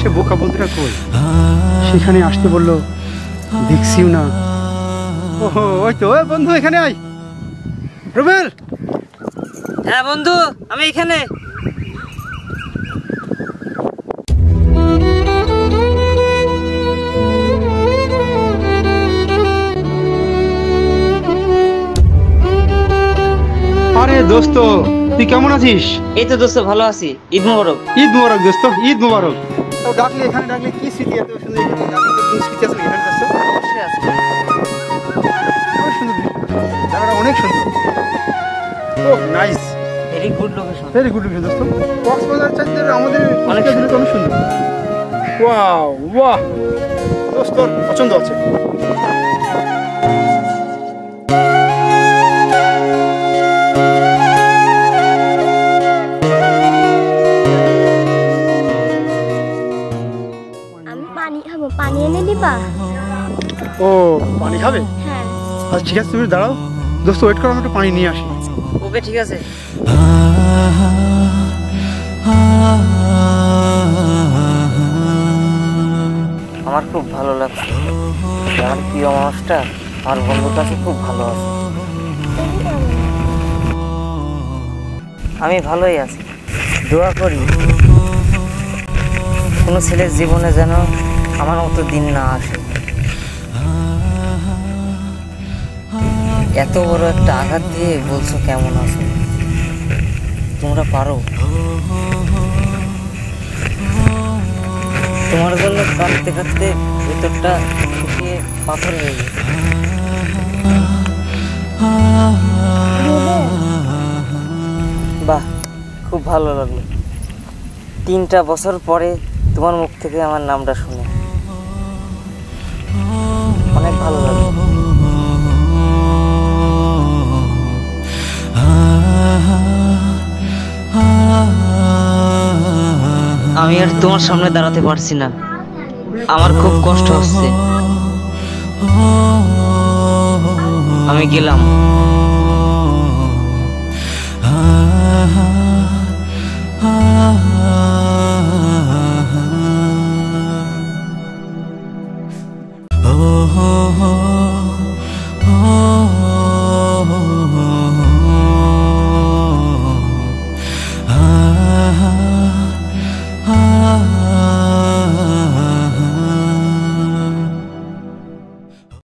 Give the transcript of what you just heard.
সে বোকা বন্ধুরা কই, সেখানে আসতে বললো, দেখছিও না। ওহো, ওই তো বন্ধু, এখানে আয়। রুবেল। হ্যাঁ বন্ধু, আমি এখানে। আরে দোস্ত, তুই কেমন আছিস? এই তো দোস্ত, ভালো আছি। ঈদ মোবারক। ঈদ মোবারক দোস্ত, ঈদ মোবারক। তো ডাকলে, এখানে ডাকলে কি স্মৃতি এত সুন্দর? স্মৃতি আছে এখানে দোস্ত? অবশ্যই আছে। অনেক সুন্দর জায়গাটা, অনেক সুন্দর। Oh nice, very good location. Very good location দোস্ত। কক্সবাজার চাইতে আমাদের অনেক সুন্দর, অনেক সুন্দর। ওয়াও ওয়াহ দোস্ত, তোর পছন্দ আছে। পানি এনে দিবা? ও পানি খাবে? হ্যাঁ। আচ্ছা ঠিক আছে, তুমি দাঁড়াও দোস্ত, ওয়েট করো, আমি একটু পানি নিয়ে আসি। ওকে ঠিক আছে। আমার খুব ভালো লাগছে, আমার প্রিয় মানুষটা আমার বন্ধুর কাছে খুব ভালো আছে। আমি ভালোই আছি, দোয়া করি কোনো ছেলের জীবনে যেন আমার মতো দিন না আসে। এত বড় একটা আঘাত দিয়ে বলছো কেমন আছো, তোমরা পারো। তোমার জন্য কাঁদতে কাঁদতে ভিতরটা শুকিয়ে পাথর হয়ে গেছে। বাহ, খুব ভালো লাগলো 3টা বছর পরে তোমার মুখ থেকে আমার নামটা শুনে। অনেক ভালো লাগলো। আমি আর তোমার সামনে দাঁড়াতে পারছি না, আমার খুব কষ্ট হচ্ছে। আমি গেলাম।